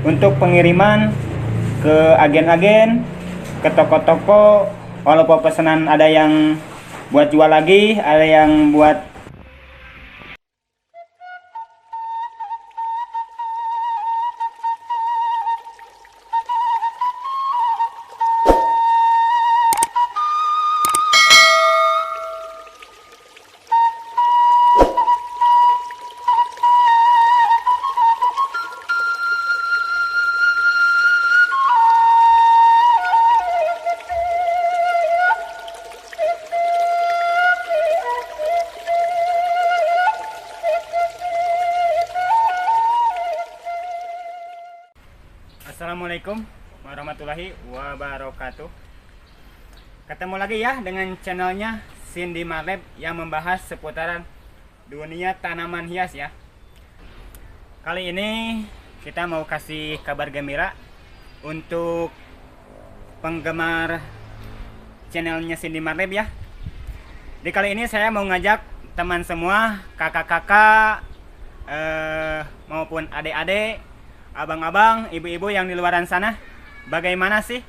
untuk pengiriman ke agen-agen, ke toko-toko, walaupun pesanan ada yang buat jual lagi, ada yang buat Assalamualaikum warahmatullahi wabarakatuh. Ketemu lagi ya dengan channelnya Cindy Marleb yang membahas seputaran dunia tanaman hias ya. Kali ini kita mau kasih kabar gembira untuk penggemar channelnya Cindy Marleb ya. Di kali ini saya mau ngajak teman semua, kakak-kakak maupun adik-adik, abang-abang, ibu-ibu yang di luaran sana, bagaimana sih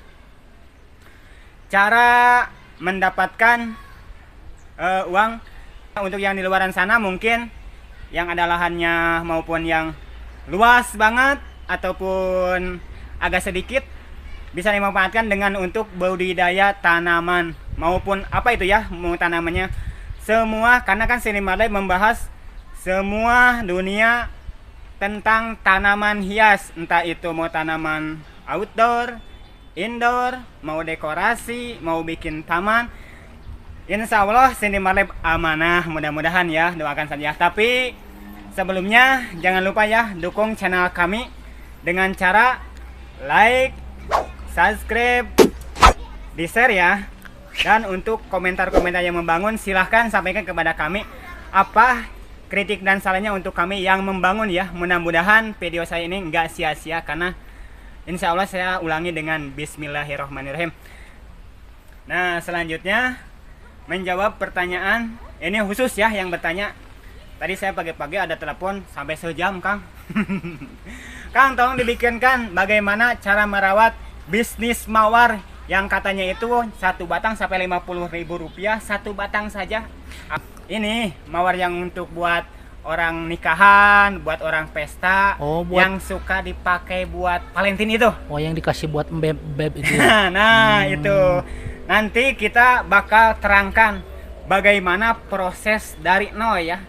cara mendapatkan uang untuk yang di luaran sana, mungkin yang ada lahannya maupun yang luas banget ataupun agak sedikit, bisa dimanfaatkan dengan untuk budidaya tanaman maupun apa itu ya, mau tanamannya semua, karena kan Cindy Marleb membahas semua dunia tentang tanaman hias, entah itu mau tanaman outdoor, indoor, mau dekorasi, mau bikin taman. Insya Allah Cindy Marleb amanah, mudah-mudahan ya, doakan saja. Tapi sebelumnya jangan lupa ya, dukung channel kami dengan cara like, subscribe, di share ya. Dan untuk komentar-komentar yang membangun silahkan sampaikan kepada kami apa kritik dan salahnya untuk kami yang membangun ya. Mudah-mudahan video saya ini nggak sia-sia, karena insya Allah saya ulangi dengan bismillahirrahmanirrahim. Nah, selanjutnya menjawab pertanyaan ini khusus ya yang bertanya. Tadi saya pagi-pagi ada telepon sampai sejam, Kang. Kang, tolong dibikinkan bagaimana cara merawat bisnis mawar yang katanya itu satu batang sampai Rp50.000, satu batang saja. Ini mawar yang untuk buat orang nikahan, buat orang pesta, yang suka dipakai buat Valentine itu. Oh, yang dikasih buat beb itu. Nah, itu. Nanti kita bakal terangkan bagaimana proses dari nol ya.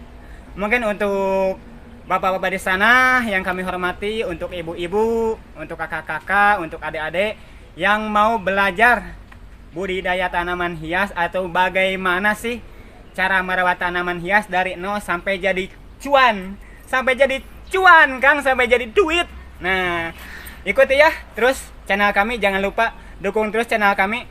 Mungkin untuk bapak-bapak di sana yang kami hormati, untuk ibu-ibu, untuk kakak-kakak, untuk adik-adik yang mau belajar budidaya tanaman hias atau bagaimana sih cara merawat tanaman hias dari nol sampai jadi cuan, Kang, sampai jadi duit. Nah, ikuti ya terus channel kami, jangan lupa dukung terus channel kami.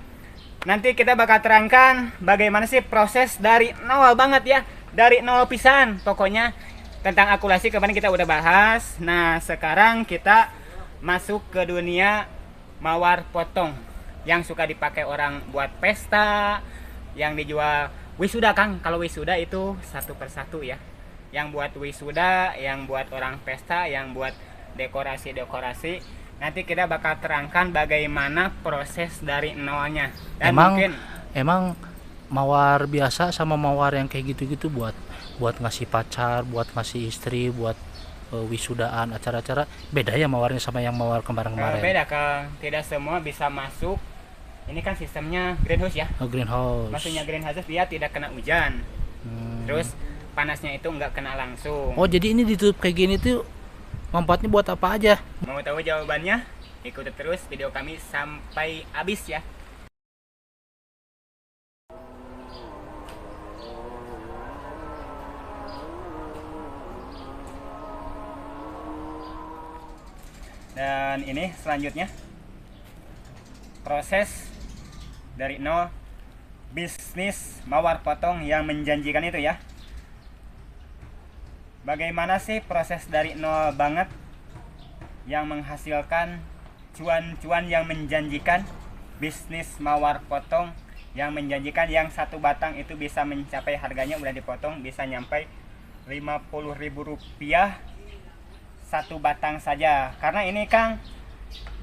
Nanti kita bakal terangkan bagaimana sih proses dari nol banget ya, dari nol pisan. Pokoknya tentang akulasi kemarin kita udah bahas. Nah, sekarang kita masuk ke dunia mawar potong yang suka dipakai orang buat pesta, yang dijual wisuda, Kang. Kalau wisuda itu satu persatu ya. Yang buat wisuda, yang buat orang pesta, yang buat dekorasi-dekorasi. Nanti kita bakal terangkan bagaimana proses dari nolnya. Dan emang mawar biasa sama mawar yang kayak gitu-gitu buat ngasih pacar, buat ngasih istri, buat wisudaan, acara-acara, beda ya mawarnya sama yang mawar kemarin-kemarin? Beda, Kang. Tidak semua bisa masuk. Ini kan sistemnya greenhouse ya. Greenhouse. Maksudnya greenhouse dia tidak kena hujan. Terus panasnya itu nggak kena langsung. Oh, jadi ini ditutup kayak gini tuh manfaatnya buat apa aja? Mau tahu jawabannya? Ikuti terus video kami sampai habis ya. Dan ini selanjutnya proses dari nol bisnis mawar potong yang menjanjikan itu ya. Bagaimana sih proses dari nol banget yang menghasilkan cuan-cuan yang menjanjikan, bisnis mawar potong yang menjanjikan, yang satu batang itu bisa mencapai harganya udah dipotong bisa nyampe Rp50.000 satu batang saja, karena ini Kang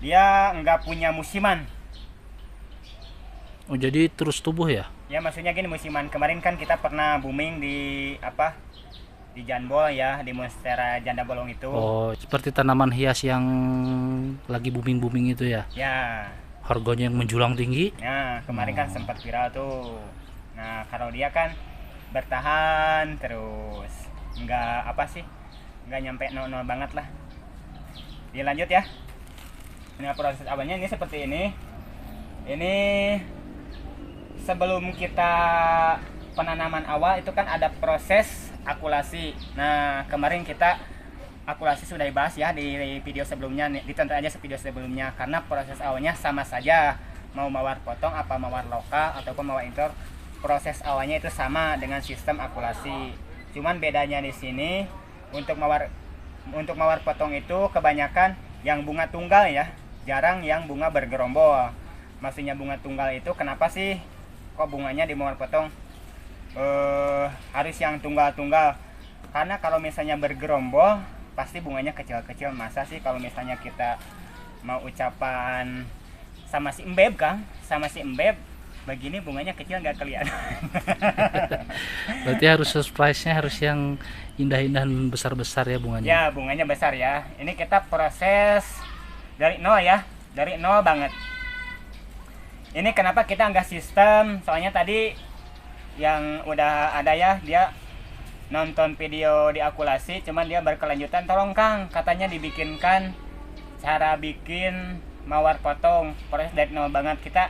dia nggak punya musiman. Oh, jadi terus tumbuh ya? Ya maksudnya gini, musiman kemarin kan kita pernah booming di apa, di Janbol ya, di Monstera Janda Bolong itu. Oh, seperti tanaman hias yang lagi booming-booming itu ya? Ya, Harganya yang menjulang tinggi? nah kemarin kan sempat viral tuh. Nah kalau dia kan bertahan terus, nggak apa sih, nggak nyampe nol banget lah. Dilanjut ya. Ini proses awalnya ini seperti ini. Ini sebelum kita penanaman awal itu kan ada proses akulasi. Nah kemarin kita akulasi sudah dibahas ya di video sebelumnya, ditonton aja video sebelumnya, karena proses awalnya sama saja, mau mawar potong apa mawar lokal ataupun mawar impor, proses awalnya itu sama dengan sistem akulasi. Cuman bedanya di sini untuk mawar potong itu kebanyakan yang bunga tunggal ya, jarang yang bunga bergerombol. Maksudnya bunga tunggal itu kenapa sih kok bunganya di mawar potong harus yang tunggal-tunggal? Karena kalau misalnya bergerombol pasti bunganya kecil-kecil. Masa sih kalau misalnya kita mau ucapan sama si embeb Kang, sama si embeb begini bunganya kecil nggak kelihatan. Berarti harus surprise-nya harus yang indah-indah dan besar-besar ya bunganya? Ya bunganya besar ya. Ini kita proses dari nol ya, dari nol banget. Ini kenapa kita nggak sistem, soalnya tadi yang udah ada ya, dia nonton video di akulasi, cuman dia berkelanjutan, tolong Kang katanya dibikinkan cara bikin mawar potong proses dari nol banget kita,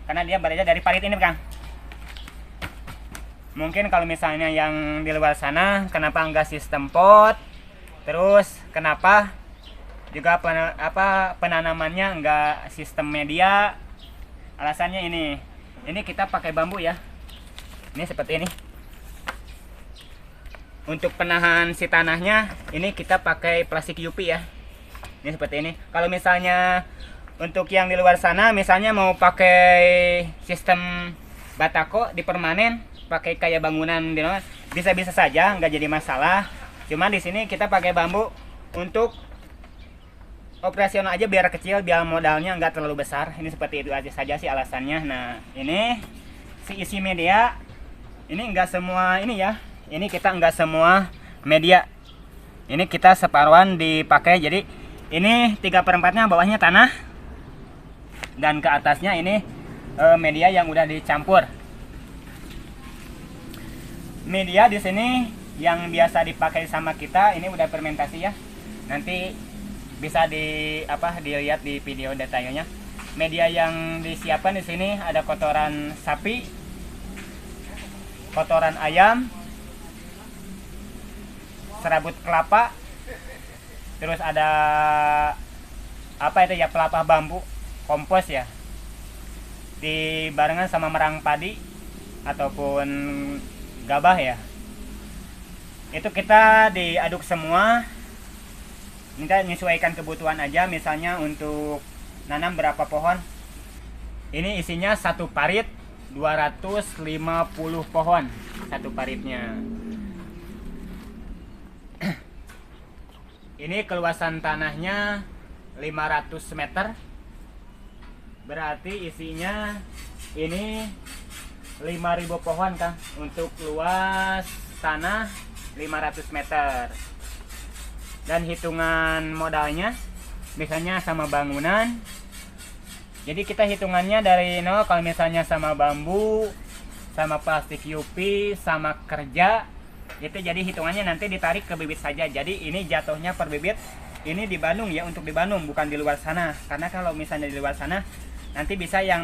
karena dia belajar dari parit ini Kang. Mungkin kalau misalnya yang di luar sana kenapa nggak sistem pot, terus kenapa juga penanamannya nggak sistem media, alasannya ini kita pakai bambu ya, ini seperti ini. Untuk penahan si tanahnya ini kita pakai plastik UP ya, ini seperti ini. Kalau misalnya untuk yang di luar sana misalnya mau pakai sistem batako di permanen, pakai kayak bangunan di luar, bisa-bisa saja, nggak jadi masalah. Cuman di sini kita pakai bambu untuk operasional aja, biar kecil, biar modalnya nggak terlalu besar. Ini seperti itu aja saja sih alasannya. Nah ini si isi media ini nggak semua ini ya, ini kita nggak semua media, ini kita separuhan dipakai. Jadi ini 3/4-nya bawahnya tanah dan ke atasnya ini media yang udah dicampur. Media di sini yang biasa dipakai sama kita ini udah fermentasi ya, nanti bisa dilihat di video detailnya. Media yang disiapkan di sini ada kotoran sapi, kotoran ayam, serabut kelapa, terus ada pelepah bambu, kompos ya, dibarengan sama merang padi ataupun gabah ya. Itu kita diaduk semua, kita menyesuaikan kebutuhan aja. Misalnya untuk nanam berapa pohon, ini isinya satu parit 250 pohon satu paritnya. Ini keluasan tanahnya 500 meter, berarti isinya ini 5.000 pohon Kang, untuk luas tanah 500 meter. Dan hitungan modalnya misalnya sama bangunan, jadi kita hitungannya dari nol. Kalau misalnya sama bambu, sama plastik UP, sama kerja, itu jadi hitungannya nanti ditarik ke bibit saja. Jadi ini jatuhnya per bibit ini di Bandung ya, untuk di Bandung, bukan di luar sana. Karena kalau misalnya di luar sana nanti bisa yang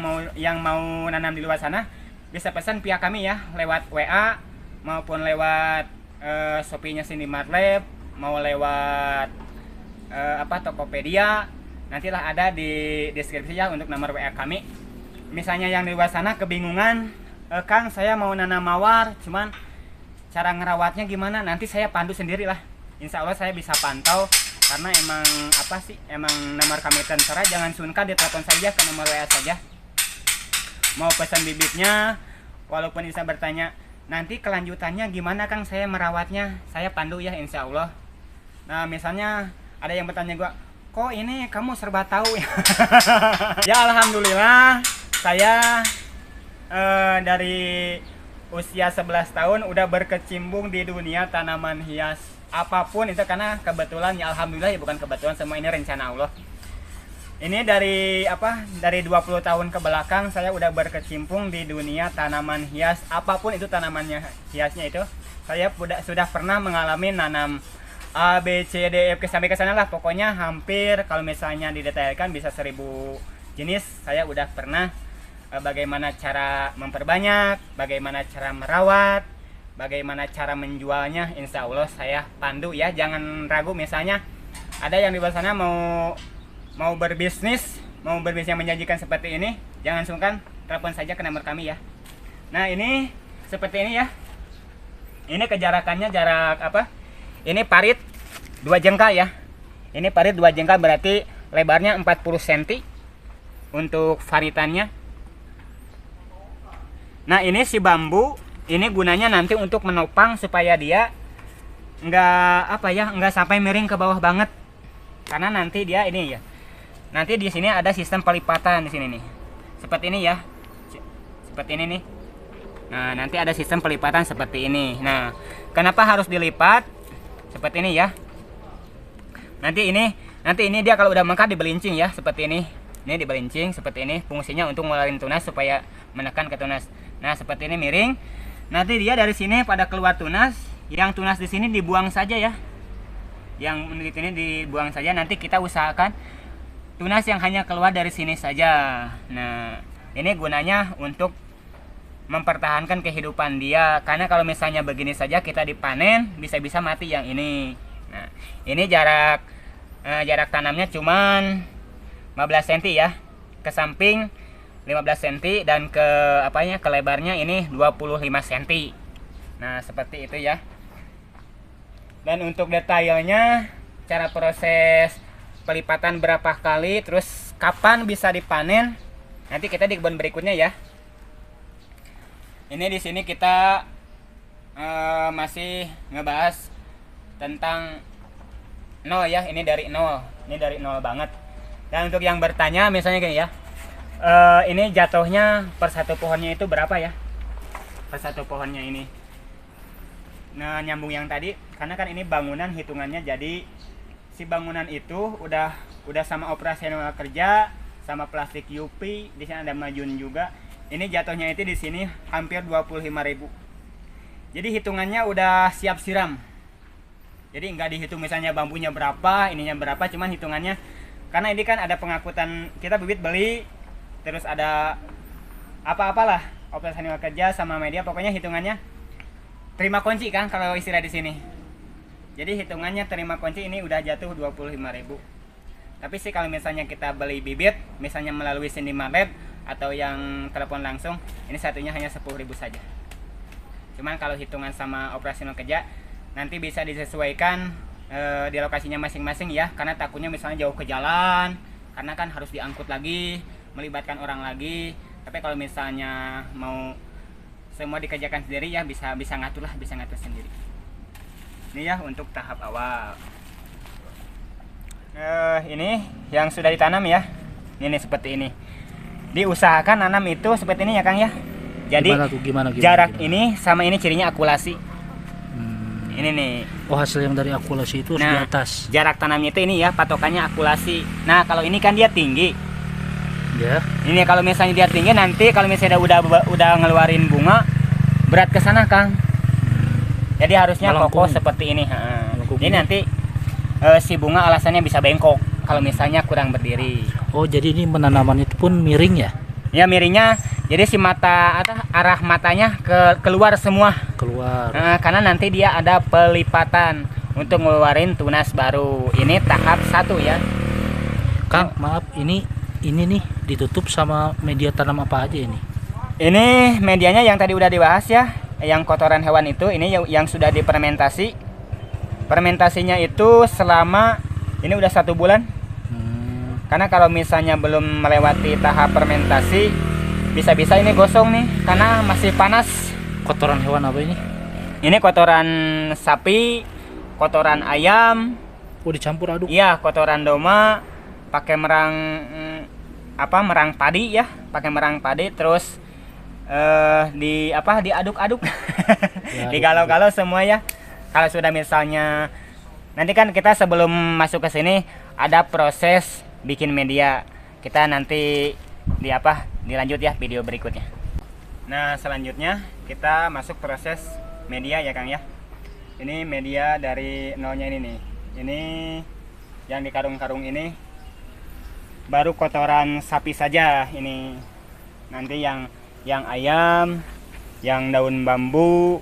mau nanam di luar sana bisa pesan pihak kami ya, lewat WA maupun lewat Shopee-nya Cindy Marlab, mau lewat Tokopedia, nantilah ada di deskripsi ya untuk nomor WA kami. Misalnya yang di luar sana kebingungan, Kang saya mau nanam mawar, cuman cara ngerawatnya gimana, nanti saya pandu sendiri lah. Insya Allah saya bisa pantau, karena emang nomor kami tertera. Jangan sungkan, ditelepon saja ke nomor WA saja. Mau pesan bibitnya, walaupun bisa bertanya nanti kelanjutannya gimana Kang saya merawatnya, saya pandu ya insya Allah. Nah misalnya Ada yang bertanya gua, kok ini kamu serba tahu ya? Ya alhamdulillah saya dari usia 11 tahun udah berkecimpung di dunia tanaman hias apapun itu, karena kebetulan ya alhamdulillah, ya bukan kebetulan, semua ini rencana Allah. Ini dari 20 tahun ke belakang saya udah berkecimpung di dunia tanaman hias apapun itu, tanamannya hiasnya itu saya sudah pernah mengalami nanam A, B, C, D, F sampai ke sana lah, pokoknya hampir kalau misalnya didetailkan bisa 1000 jenis saya udah pernah. Bagaimana cara memperbanyak, bagaimana cara merawat, bagaimana cara menjualnya, insya Allah saya pandu ya, jangan ragu. Misalnya ada yang di luar sana mau berbisnis yang menjanjikan seperti ini, jangan sungkan, telepon saja ke nomor kami ya. Nah ini seperti ini ya, ini kejarakannya jarak apa, ini parit 2 jengkal ya, ini parit 2 jengkal berarti lebarnya 40 cm untuk varitannya. Nah ini si bambu ini gunanya nanti untuk menopang supaya dia nggak sampai miring ke bawah banget, karena nanti dia ini ya, nanti di sini ada sistem pelipatan di sini nih, seperti ini ya, seperti ini nih. Nah nanti ada sistem pelipatan seperti ini. Nah kenapa harus dilipat seperti ini ya? Nanti ini dia kalau udah mekar dibelincing ya, seperti ini. Ini dibelincing seperti ini, fungsinya untuk ngeluarin tunas supaya menekan ke tunas. Nah seperti ini miring. Nanti dia dari sini pada keluar tunas, yang tunas di sini dibuang saja ya, yang menit ini dibuang saja. Nanti kita usahakan tunas yang hanya keluar dari sini saja. Nah ini gunanya untuk mempertahankan kehidupan dia, karena kalau misalnya begini saja kita dipanen bisa-bisa mati yang ini. Nah ini jarak tanamnya cuman 15 cm ya, ke samping 15 cm dan ke lebarnya ini 25 cm. Nah seperti itu ya. Dan untuk detailnya, cara proses pelipatan berapa kali, terus kapan bisa dipanen, nanti kita di kebun berikutnya ya. Ini di sini kita masih ngebahas tentang nol ya, ini dari nol banget. Dan untuk yang bertanya misalnya gini ya, ini jatuhnya per satu pohonnya itu berapa ya, per satu pohonnya ini. Nah nyambung yang tadi, karena kan ini bangunan hitungannya, jadi si bangunan itu udah sama operasional kerja, sama plastik UV, di sini ada majun juga. Ini jatuhnya itu di sini hampir 25.000. Jadi hitungannya udah siap siram. Jadi nggak dihitung misalnya bambunya berapa, ininya berapa, cuman hitungannya karena ini kan ada pengangkutan, kita bibit beli, terus ada apa-apalah operasional kerja sama media, pokoknya hitungannya terima kunci kan kalau istilah di sini. Jadi hitungannya terima kunci ini udah jatuh 25.000. Tapi sih kalau misalnya kita beli bibit, misalnya melalui Cindy Market atau yang telepon langsung, ini satunya hanya 10.000 saja. Cuman kalau hitungan sama operasional kerja nanti bisa disesuaikan di lokasinya masing-masing ya, karena takutnya misalnya jauh ke jalan, karena kan harus diangkut lagi, melibatkan orang lagi. Tapi kalau misalnya mau semua dikerjakan sendiri ya bisa ngatur sendiri. Ini ya untuk tahap awal. Ini yang sudah ditanam ya, ini seperti ini. Diusahakan nanam itu seperti ini ya Kang ya. Jadi gimana, jarak ini sama ini cirinya akulasi. Ini nih. Oh hasil yang dari akulasi itu di atas. Jarak tanamnya itu ini ya, patokannya akulasi. Nah kalau ini kan dia tinggi. Ya. Ini kalau misalnya dia tinggi, nanti kalau misalnya udah ngeluarin bunga, berat ke sana Kang. Jadi harusnya kokoh seperti ini. Ini nanti si bunga alasannya bisa bengkok kalau misalnya kurang berdiri. Oh jadi ini penanaman itu pun miring ya? Ya miringnya, jadi si mata arah matanya keluar semua. Keluar. Karena nanti dia ada pelipatan untuk ngeluarin tunas baru. Ini tahap 1 ya. Kang, maaf ini nih ditutup sama media tanam apa aja ini? Ini medianya yang tadi udah dibahas ya, yang kotoran hewan itu, ini yang sudah difermentasi. Fermentasinya itu selama ini udah 1 bulan. Karena kalau misalnya belum melewati tahap fermentasi, bisa-bisa ini gosong nih, karena masih panas. Kotoran hewan apa ini? Ini kotoran sapi, kotoran ayam, Oh, dicampur aduk. Iya, kotoran domba pakai merang merang padi ya, pakai merang padi terus diaduk-aduk. Ya, Digalau-galau semua ya. Kalau sudah misalnya nanti kan kita sebelum masuk ke sini ada proses bikin media. Kita nanti dilanjut ya video berikutnya. Nah, selanjutnya kita masuk proses media ya Kang ya. Ini media dari nolnya ini nih. Ini yang di karung-karung ini baru kotoran sapi saja ini. Nanti yang ayam, yang daun bambu,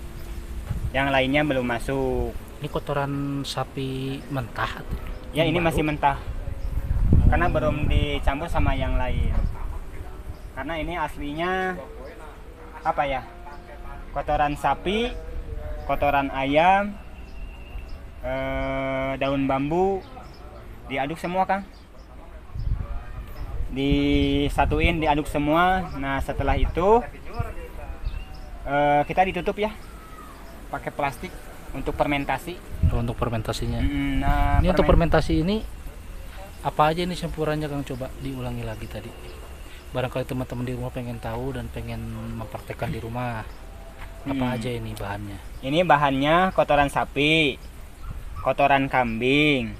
yang lainnya belum masuk. Ini kotoran sapi mentah. Ya, ini masih mentah. Karena belum dicampur sama yang lain. Karena ini aslinya kotoran sapi, kotoran ayam, daun bambu diaduk semua Kang, disatuin, diaduk semua. Nah, setelah itu kita ditutup ya pakai plastik untuk fermentasi. Untuk fermentasinya. Nah, Ini untuk fermentasi ini apa aja ini campurannya Kang, coba diulangi lagi tadi. Barangkali teman-teman di rumah pengen tahu dan pengen mempraktekkan di rumah. Apa aja ini bahannya? Ini bahannya kotoran sapi, kotoran kambing,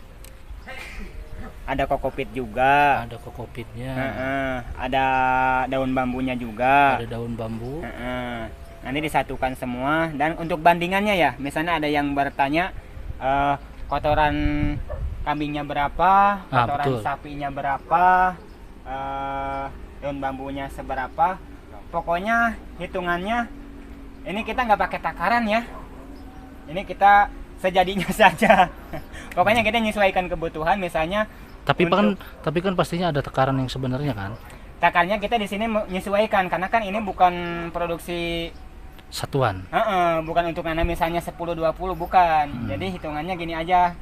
ada kokopit juga. Ada kokopitnya. Ada daun bambunya juga. Ada daun bambu. Nanti disatukan semua. Dan untuk bandingannya ya, misalnya ada yang bertanya kotoran kambingnya berapa, kotoran sapinya berapa, daun bambunya seberapa. Pokoknya hitungannya ini kita nggak pakai takaran ya. Ini kita sejadinya saja. Pokoknya kita menyesuaikan kebutuhan. Misalnya tapi kan pastinya ada takaran yang sebenarnya kan? Takarannya kita di sini menyesuaikan karena kan ini bukan produksi satuan. Bukan untuk nanam misalnya 10-20 bukan. Jadi hitungannya gini aja.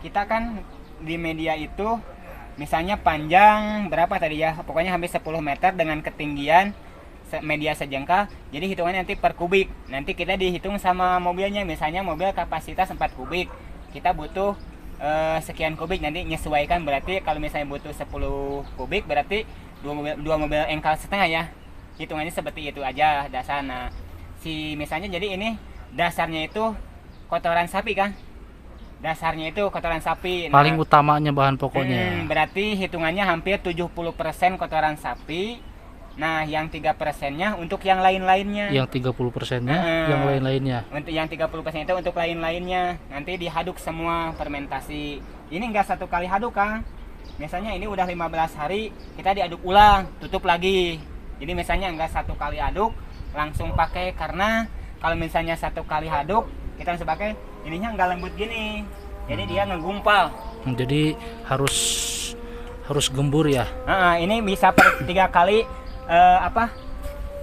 Kita kan di media itu misalnya panjang berapa tadi ya? Pokoknya hampir 10 meter dengan ketinggian media sejengkal. Jadi hitungannya nanti per kubik. Nanti kita dihitung sama mobilnya. Misalnya mobil kapasitas 4 kubik. Kita butuh sekian kubik, nanti menyesuaikan. Berarti kalau misalnya butuh 10 kubik berarti dua mobil engkal setengah ya. Hitungannya seperti itu aja dasar. Nah, misalnya jadi ini dasarnya itu kotoran sapi kan? Dasarnya itu kotoran sapi. Paling utamanya bahan pokoknya. Berarti hitungannya hampir 70% kotoran sapi. Nah, yang 3%-nya untuk yang lain-lainnya. Yang 30%-nya yang lain-lainnya. Untuk yang 30% itu untuk lain-lainnya. Nanti dihaduk semua fermentasi. Ini enggak satu kali haduk, Kang. Misalnya ini udah 15 hari, kita diaduk ulang, tutup lagi. Jadi misalnya enggak satu kali aduk langsung pakai, karena kalau misalnya satu kali haduk kita langsung pakai, ininya enggak lembut gini. Jadi dia ngegumpal. Jadi harus gembur ya. Ini bisa per 3 kali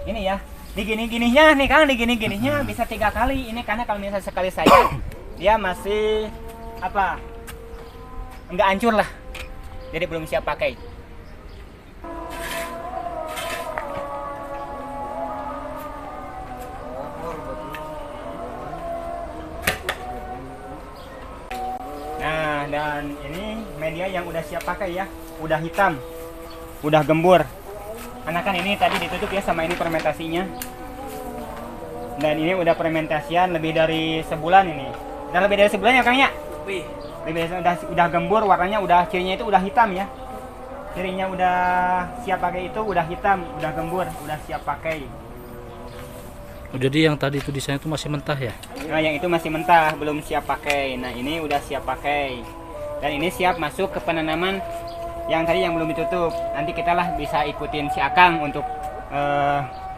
ini ya, digininya nih Kang, digininya bisa 3 kali. Ini karena kalau misalnya sekali saja dia masih enggak hancur lah, jadi belum siap pakai. Nah, dan ini media yang udah siap pakai ya, udah hitam, udah gembur. Karena kan ini tadi ditutup ya sama ini fermentasinya. Dan ini udah fermentasian lebih dari sebulan ini. Udah lebih dari sebulan ya Kang ya? Udah gembur, warnanya udah, cirinya itu udah hitam ya. Cirinya udah siap pakai itu udah hitam, udah gembur, udah siap pakai. Jadi yang tadi itu desain itu masih mentah ya? Nah, yang itu masih mentah, belum siap pakai. Nah, ini udah siap pakai. Dan ini siap masuk ke penanaman yang tadi yang belum ditutup. Nanti kita lah bisa ikutin si Akang untuk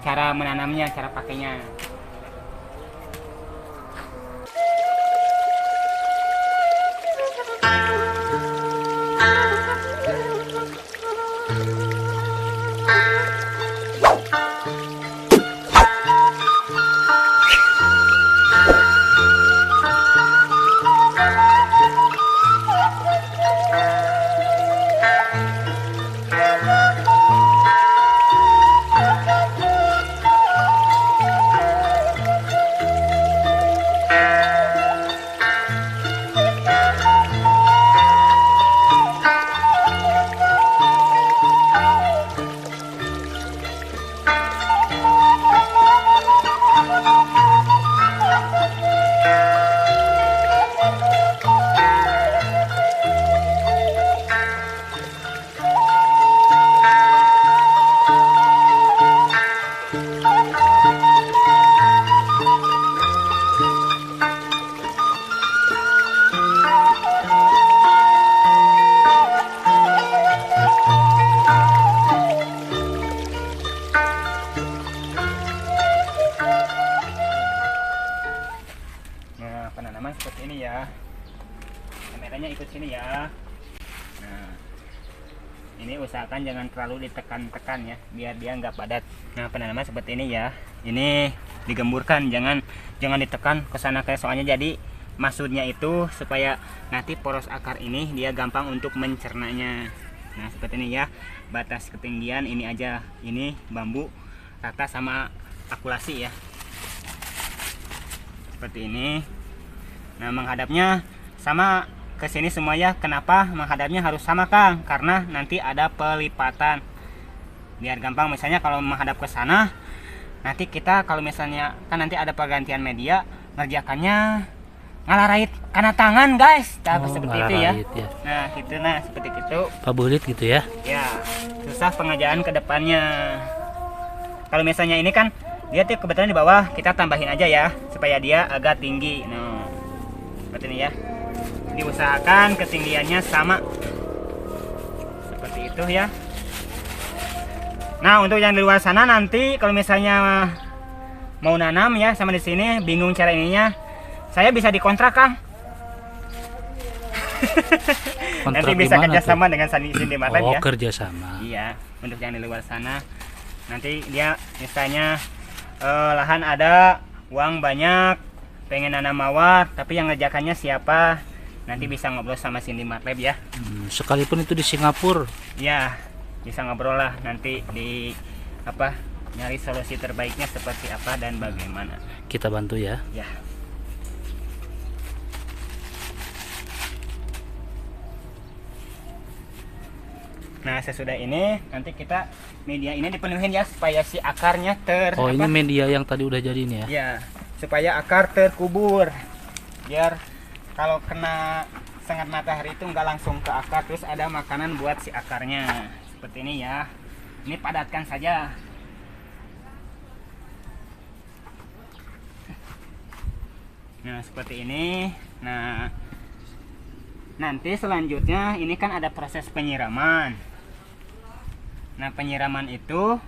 cara menanamnya, cara pakainya. ini usahakan jangan terlalu ditekan-tekan ya, biar dia nggak padat. Nah penanaman seperti ini ya, ini digemburkan, jangan ditekan ke sana kayak, soalnya jadi maksudnya itu supaya nanti poros akar ini dia gampang untuk mencernanya. Nah seperti ini ya, batas ketinggian ini aja, ini bambu rata sama akulasi ya, seperti ini. Nah menghadapnya sama ke sini semua ya. Kenapa menghadapnya harus sama Kang? Karena nanti ada pelipatan biar gampang. Misalnya kalau menghadap ke sana, nanti kita kalau misalnya kan nanti ada pergantian media, ngerjakannya ngalarait karena tangan guys. Nah, seperti itu ya. Nah gitu, nah seperti itu pabulit gitu ya. Ya susah pengerjaan ke depannya. Kalau misalnya ini kan dia tuh kebetulan di bawah, kita tambahin aja ya supaya dia agak tinggi. Nah seperti ini ya, diusahakan ketinggiannya sama seperti itu ya. Nah untuk yang di luar sana nanti kalau misalnya mau nanam ya sama di sini bingung cara ininya, saya bisa dikontrak Kang. Nanti bisa kerjasama dengan Cindy Marlem ya. Kerjasama. Iya, untuk yang di luar sana nanti dia misalnya lahan ada, uang banyak, pengen nanam mawar, tapi yang ngerjakannya siapa? Nanti bisa ngobrol sama Cindy Marlem ya. Sekalipun itu di Singapura. Ya, bisa ngobrol lah nanti di apa, nyari solusi terbaiknya seperti apa dan bagaimana. Kita bantu ya. Ya. Nah sesudah ini nanti kita media ini dipenuhin ya supaya si akarnya ini media yang tadi udah jadi ini ya. Ya, supaya akar terkubur. Biar kalau kena sengat matahari itu nggak langsung ke akar, terus ada makanan buat si akarnya. Seperti ini ya. Ini padatkan saja. Nah seperti ini. Nah nanti selanjutnya ini kan ada proses penyiraman. Nah penyiraman itu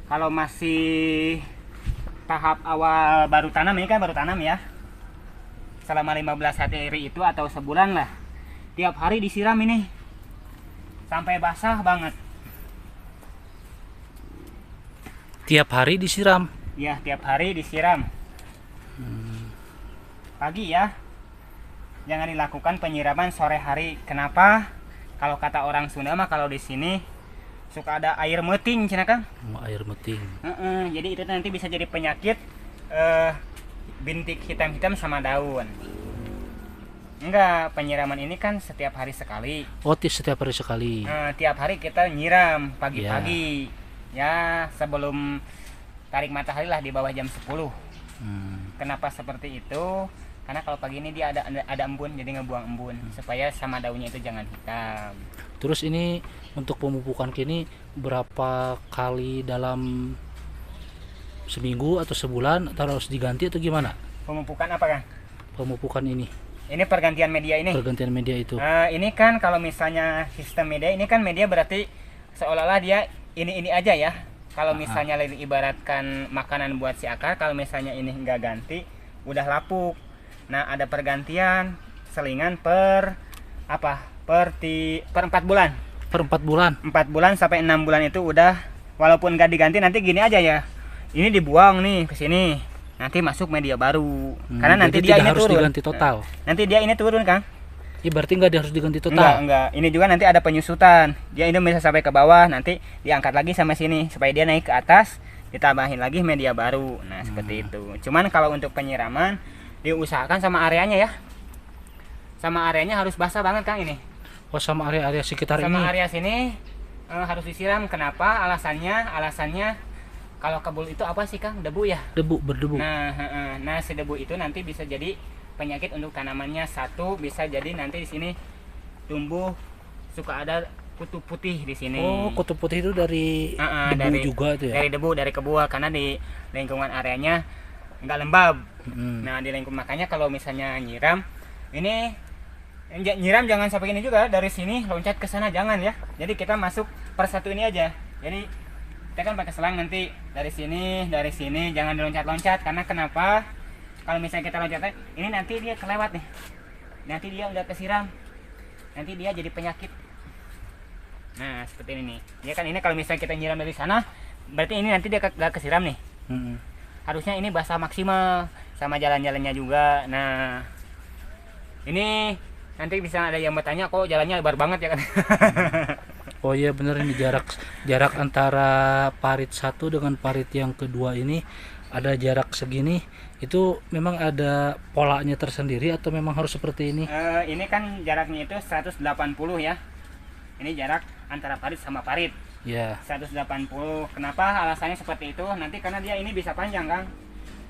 kalau masih tahap awal baru tanam, ini kan baru tanam ya, selama 15 hari itu atau sebulan lah, tiap hari disiram ini sampai basah banget. Tiap hari disiram? Ya tiap hari disiram. Pagi ya, jangan dilakukan penyiraman sore hari. Kenapa? Kalau kata orang Sunda mah kalau di sini suka ada air meting, cina Kang. Air meting. Jadi itu nanti bisa jadi penyakit bintik hitam-hitam sama daun. Enggak, penyiraman ini kan setiap hari sekali. Oh, setiap hari sekali. Tiap hari kita nyiram pagi-pagi. Ya, sebelum tarik matahari lah di bawah jam 10. Kenapa seperti itu? Karena kalau pagi ini dia ada embun, jadi ngebuang embun supaya sama daunnya itu jangan hitam. Terus ini untuk pemupukan kini berapa kali dalam seminggu atau sebulan, atau harus diganti atau gimana? Pemupukan apa Kang? Pemupukan ini. Ini pergantian media ini. Pergantian media itu. Ini kan kalau misalnya sistem media ini kan media berarti seolah-olah dia ini aja ya. Kalau misalnya ibaratkan makanan buat si akar, kalau misalnya ini enggak ganti, udah lapuk. Nah ada pergantian selingan per 4 bulan. Per 4 bulan? 4 bulan sampai 6 bulan itu udah, walaupun nggak diganti nanti gini aja ya. Ini dibuang nih ke sini. Nanti masuk media baru. Karena nanti dia ini harus turun. Diganti total. Nanti dia ini turun Kang. Berarti nggak harus diganti total? Enggak. Ini juga nanti ada penyusutan. Dia ini bisa sampai ke bawah, nanti diangkat lagi sama sini supaya dia naik ke atas, ditambahin lagi media baru. Nah, seperti itu. Cuman kalau untuk penyiraman diusahakan sama areanya ya. Sama areanya harus basah banget Kang ini. Oh, sama area-area sekitar sama ini. Area sini harus disiram. Kenapa? Alasannya kalau kebul itu apa sih Kang? Debu ya? Berdebu. Nah si debu itu nanti bisa jadi penyakit untuk tanamannya. Satu, bisa jadi nanti di sini tumbuh suka ada kutu putih di sini. Oh, kutu putih itu dari debu juga tuh ya? Dari debu, dari kebul, karena di lingkungan areanya nggak lembab. Nah di lingkungan, makanya kalau misalnya nyiram ini, nyiram jangan sampai ini juga, dari sini loncat ke sana jangan ya. Jadi kita masuk per satu ini aja. Jadi kita kan pakai selang, nanti dari sini jangan diloncat-loncat. Karena kenapa? Kalau misalnya kita loncat ini nanti dia kelewat nih. Nanti dia udah kesiram. Nanti dia jadi penyakit. Nah seperti ini nih. Ya kan ini kalau misalnya kita nyiram dari sana, berarti ini nanti dia gak kesiram nih. Harusnya ini basah maksimal sama jalan-jalannya juga. Nah ini nanti bisa ada yang bertanya kok jalannya lebar banget ya kan. Oh iya bener, ini jarak antara parit satu dengan parit yang kedua ini ada jarak segini. Itu memang ada polanya tersendiri atau memang harus seperti ini? Ini kan jaraknya itu 180 ya. Ini jarak antara parit sama parit. Ya. 180. Kenapa alasannya seperti itu? Nanti karena dia ini bisa panjang, Kang.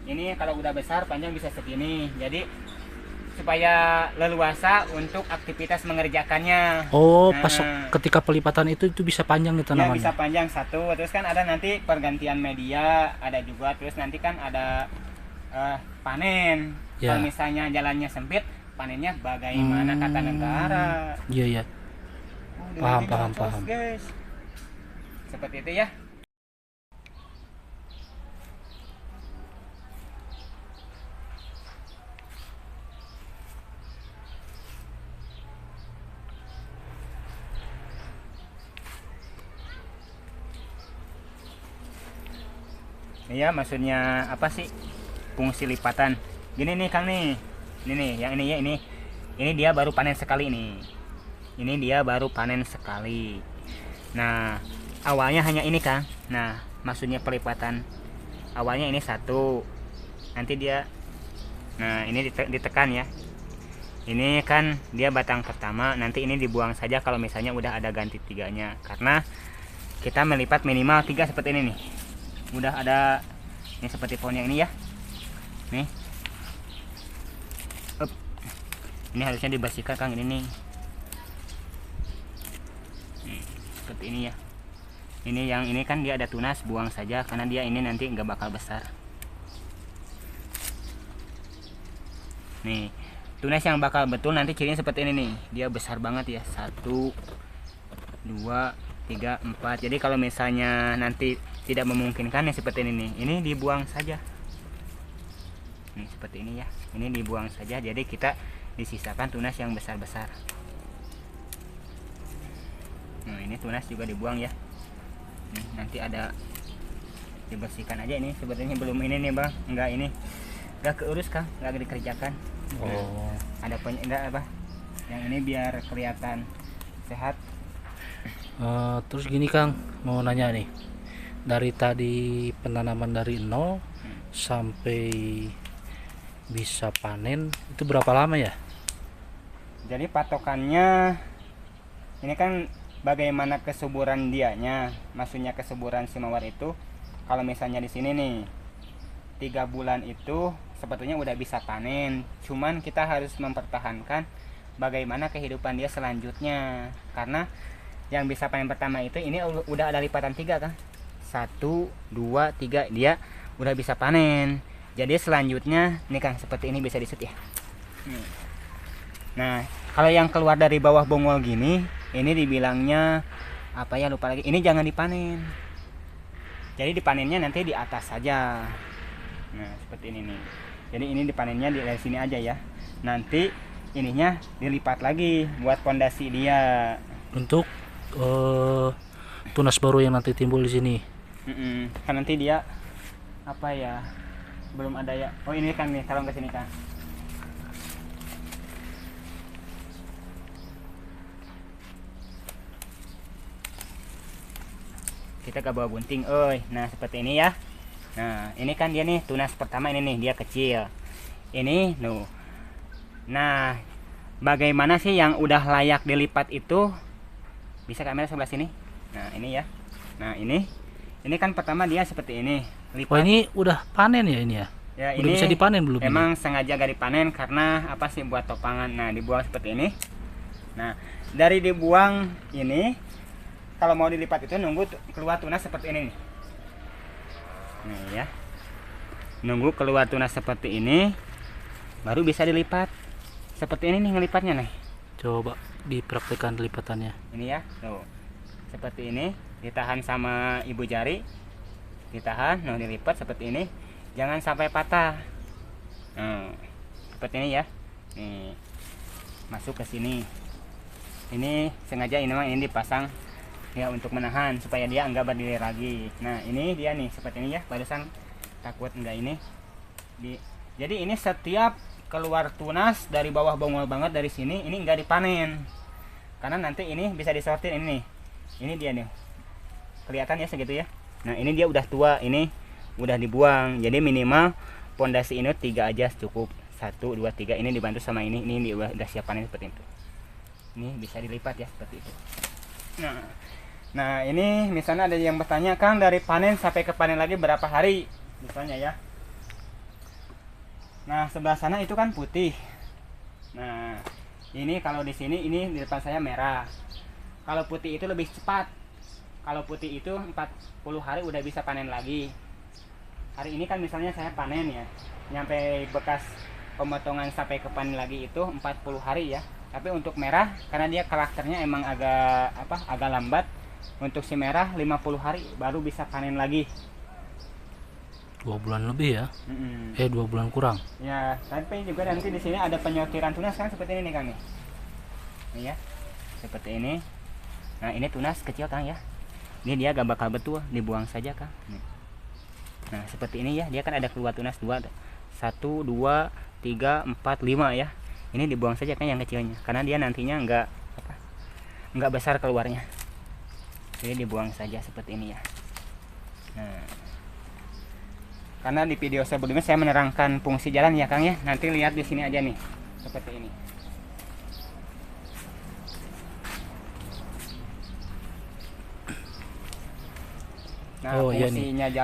Ini kalau udah besar panjang bisa segini. Jadi supaya leluasa untuk aktivitas mengerjakannya. Oh, pas ketika pelipatan itu bisa panjang nih Ya tanamannya. bisa panjang satu. Terus kan ada nanti pergantian media, ada juga. Terus nanti kan ada panen. Ya. Kalau misalnya jalannya sempit, panennya bagaimana kata negara. Iya ya. Paham, Paham. guys. Seperti itu ya. Iya, maksudnya apa sih fungsi lipatan? Gini nih Kang nih. Ini nih, yang ini ya ini. Ini dia baru panen sekali nih. Ini dia baru panen sekali. Nah, awalnya hanya ini Kang. Nah, maksudnya pelipatan awalnya ini satu. Nanti dia ini ditekan ya. Ini kan dia batang pertama, nanti ini dibuang saja kalau misalnya udah ada ganti tiganya. Karena kita melipat minimal 3 seperti ini nih. Udah ada ini seperti pohon yang ini ya. Nih. Up. Ini harusnya dibersihkan Kang ini nih. Seperti ini ya. Ini yang ini kan dia ada tunas, buang saja karena dia ini nanti nggak bakal besar. Nih, tunas yang bakal betul nanti cirinya seperti ini nih. Dia besar banget ya. 1 2 3 4. Jadi kalau misalnya nanti tidak memungkinkan ya seperti ini nih. Ini dibuang saja. Nih seperti ini ya. Ini dibuang saja. Jadi kita disisakan tunas yang besar-besar. Nah, ini tunas juga dibuang ya. Nih, nanti ada dibersihkan aja ini. Sebetulnya belum ini nih, Bang. Enggak ini. Enggak keurus, Kang. Enggak dikerjakan. Oh. Ada enggak apa? Yang ini biar kelihatan sehat. Terus gini Kang, mau nanya nih. Dari tadi penanaman dari nol sampai bisa panen itu berapa lama ya? Jadi patokannya ini kan bagaimana kesuburan dianya, maksudnya kesuburan si mawar itu. Kalau misalnya di sini nih 3 bulan itu sebetulnya udah bisa panen, cuman kita harus mempertahankan bagaimana kehidupan dia selanjutnya. Karena yang bisa panen pertama itu ini udah ada lipatan 3 kan, 1 2 3 dia udah bisa panen. Jadi selanjutnya nih Kang seperti ini bisa disut ya. Nah kalau yang keluar dari bawah bongol gini, ini dibilangnya apa ya, lupa lagi. Ini jangan dipanen. Jadi dipanennya nanti di atas saja. Nah seperti ini nih. Jadi ini dipanennya di sini aja ya. Nanti ininya dilipat lagi buat pondasi dia. Untuk tunas baru yang nanti timbul di sini. Kan nanti dia apa ya? Belum ada ya. Oh ini kan nih, kalau ke sini kan. Kita gak bawa gunting, nah seperti ini ya. Nah ini kan dia nih tunas pertama, ini nih dia kecil. Ini nah bagaimana sih yang udah layak dilipat itu? Bisa kamera sebelah sini. Nah ini ya. Nah ini kan pertama dia seperti ini. Lipat. Oh ini udah panen ya ini ya? Ya, udah ini bisa dipanen belum? Emang ini? sengaja gak dipanen karena apa sih, buat topangan. Nah dibuang seperti ini. Nah dari dibuang ini, kalau mau dilipat itu nunggu keluar tunas seperti ini nih. Nih ya, nunggu keluar tunas seperti ini baru bisa dilipat. Seperti ini nih ngelipatnya nih. Coba dipraktekkan lipatannya. Ini ya, tuh seperti ini, ditahan sama ibu jari, ditahan, dilipat seperti ini, jangan sampai patah. Seperti ini ya. Nih masuk ke sini. Ini sengaja ini memang ini dipasang ya, untuk menahan supaya dia enggak berdiri lagi. Nah ini dia nih seperti ini ya, barusan takut enggak ini jadi ini setiap keluar tunas dari bawah bongol banget dari sini, ini enggak dipanen karena nanti ini bisa disortir. Ini dia nih, kelihatan ya segitu ya. Nah ini dia udah tua, ini udah dibuang. Jadi minimal pondasi ini 3 aja cukup, 1 2 3. Ini dibantu sama ini udah siap panen seperti itu. Ini bisa dilipat ya seperti itu. Nah ini misalnya ada yang bertanya, Kang, dari panen sampai ke panen lagi berapa hari misalnya ya. Nah sebelah sana itu kan putih. Nah ini kalau di sini, ini di depan saya merah. Kalau putih itu lebih cepat. Kalau putih itu 40 hari udah bisa panen lagi. Hari ini kan misalnya saya panen ya, nyampe bekas pemotongan sampai ke panen lagi itu 40 hari ya. Tapi untuk merah karena dia karakternya emang agak lambat, untuk si merah 50 hari baru bisa panen lagi. 2 bulan lebih ya. 2 bulan kurang Ya, tapi juga nanti di sini ada penyortiran tunas kan seperti ini nih, Kang nih. Nih ya, seperti ini. Nah ini tunas kecil, Kang ya. Ini dia gak bakal betul, dibuang saja, Kang. Nah seperti ini ya, dia kan ada keluar tunas 2, 1 2 3 4 5 ya. Ini dibuang saja kan yang kecilnya, karena dia nantinya nggak besar keluarnya. Jadi dibuang saja seperti ini ya. Nah, karena di video sebelumnya saya menerangkan fungsi jalan ya, Kang ya. Nanti lihat di sini aja nih, seperti ini. Nah, fungsinya nih.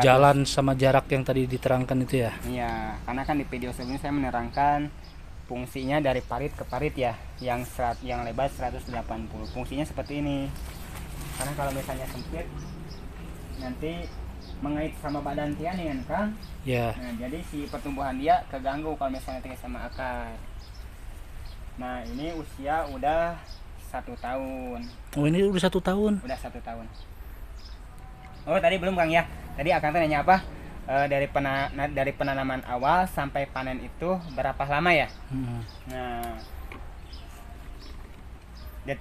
jalan sama jarak yang tadi diterangkan itu ya. Iya, karena kan di video sebelumnya saya menerangkan fungsinya dari parit ke parit ya, yang lebar 180. Fungsinya seperti ini. Karena kalau misalnya sempit nanti mengait sama badan dia nih kan. Ya. Nah, jadi si pertumbuhan dia keganggu kalau misalnya tinggal sama akar. Nah, ini usia udah 1 tahun. Oh, ini udah 1 tahun. Udah 1 tahun. Oh, tadi belum, Kang ya. Tadi Akang nanya apa? Dari penanaman awal sampai panen itu berapa lama ya? Nah,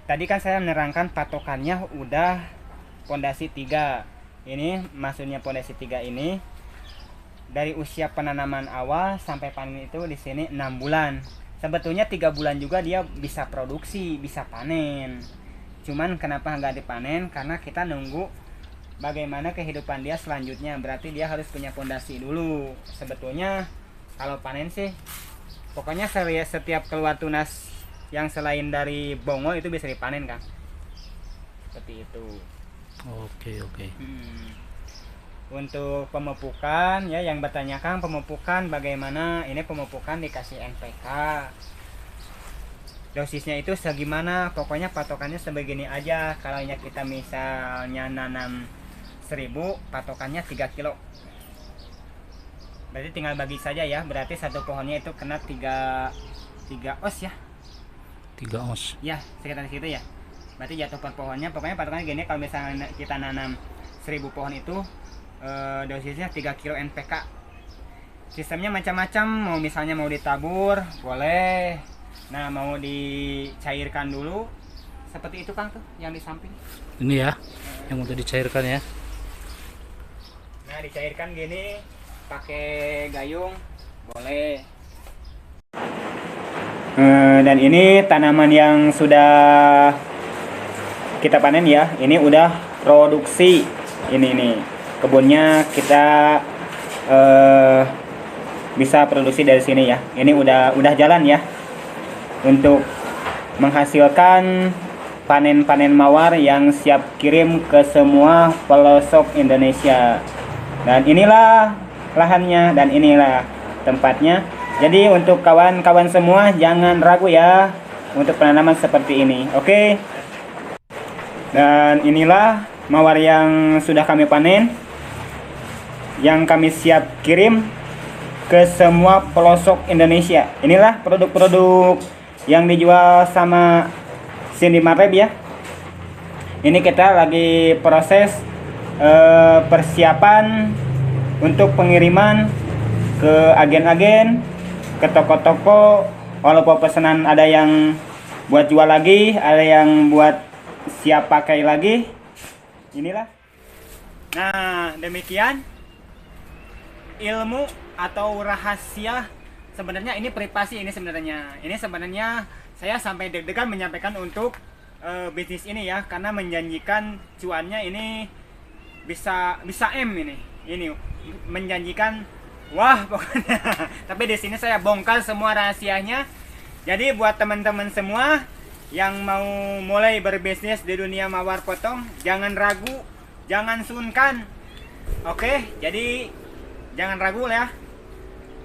tadi kan saya menerangkan patokannya udah pondasi 3. Ini maksudnya pondasi 3 ini dari usia penanaman awal sampai panen itu di sini 6 bulan. Sebetulnya 3 bulan juga dia bisa produksi, bisa panen. Cuman kenapa nggak dipanen? Karena kita nunggu bagaimana kehidupan dia selanjutnya. Berarti dia harus punya pondasi dulu. Sebetulnya kalau panen sih pokoknya setiap keluar tunas yang selain dari bongol itu bisa dipanen, Kang. Seperti itu. Oke. Untuk pemupukan ya, yang bertanya, Kang, pemupukan bagaimana? Ini pemupukan dikasih NPK. Dosisnya itu segimana? Pokoknya patokannya sebegini aja. Kalau kita misalnya nanam 1000, patokannya 3 kilo. Berarti tinggal bagi saja ya. Berarti satu pohonnya itu kena 3 os ya. 3 os. Ya, sekitar situ ya. Berarti jatuh per pohonnya. Pokoknya patokannya gini, kalau misalnya kita nanam 1000 pohon itu dosisnya 3 kilo NPK. Sistemnya macam-macam. Mau misalnya mau ditabur, boleh. Nah, mau dicairkan dulu. Seperti itu, Kang, tuh yang di samping. Ini ya, yang untuk dicairkan ya. Nah, dicairkan gini pakai gayung boleh. Dan ini tanaman yang sudah kita panen ya. Ini udah produksi. Ini kebunnya kita bisa produksi dari sini ya. Ini udah jalan ya untuk menghasilkan panen-panen mawar yang siap kirim ke semua pelosok Indonesia. Dan inilah lahannya dan inilah tempatnya. Jadi untuk kawan-kawan semua jangan ragu ya untuk penanaman seperti ini. Oke. Dan inilah mawar yang sudah kami panen, yang kami siap kirim ke semua pelosok Indonesia. Inilah produk-produk yang dijual sama Cindy Marleb ya. Ini kita lagi proses persiapan untuk pengiriman ke agen-agen, ke toko-toko. Walaupun pesanan ada yang buat jual lagi, ada yang buat siap pakai lagi. Inilah. Nah, demikian ilmu atau rahasia, sebenarnya ini privasi, ini sebenarnya saya sampai deg-degan menyampaikan untuk bisnis ini ya, karena menjanjikan cuannya ini bisa ini menjanjikan wah pokoknya. Tapi di sini saya bongkar semua rahasianya. Jadi buat teman-teman semua yang mau mulai berbisnis di dunia mawar potong, jangan ragu, jangan sungkan. Oke, jadi jangan ragu ya.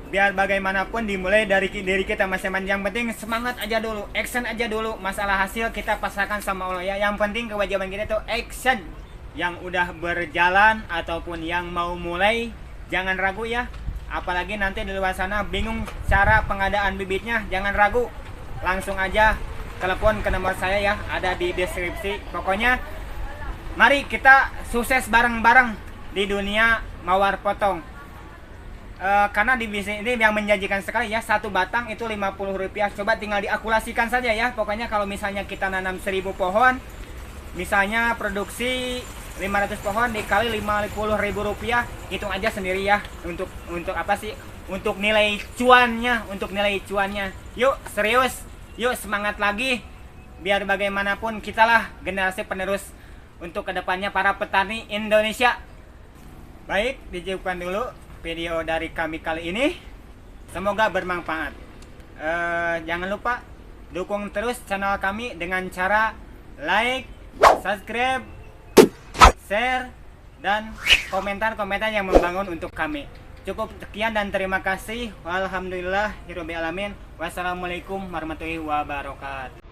Biar bagaimanapun dimulai dari diri kita masing-masing. Yang penting semangat aja dulu, action aja dulu. Masalah hasil kita pasrahkan sama Allah ya. Yang penting kewajiban kita itu action. Yang udah berjalan ataupun yang mau mulai, jangan ragu ya. Apalagi nanti di luar sana bingung cara pengadaan bibitnya, jangan ragu. Langsung aja telepon ke nomor saya ya, ada di deskripsi. Pokoknya mari kita sukses bareng-bareng di dunia mawar potong. Karena di bisnis ini yang menjanjikan sekali ya, satu batang itu Rp50. Coba tinggal diakulasikan saja ya. Pokoknya kalau misalnya kita nanam 1000 pohon, misalnya produksi 500 pohon dikali Rp50.000, hitung aja sendiri ya. Untuk apa sih? Untuk nilai cuannya. Yuk serius, yuk semangat lagi. Biar bagaimanapun kitalah generasi penerus untuk kedepannya para petani Indonesia. Baik, dijawabkan dulu video dari kami kali ini, semoga bermanfaat. Jangan lupa dukung terus channel kami dengan cara like, subscribe, share, dan komentar-komentar yang membangun untuk kami. Cukup sekian dan terima kasih. Alhamdulillahirobbilalamin. Wassalamualaikum warahmatullahi wabarakatuh.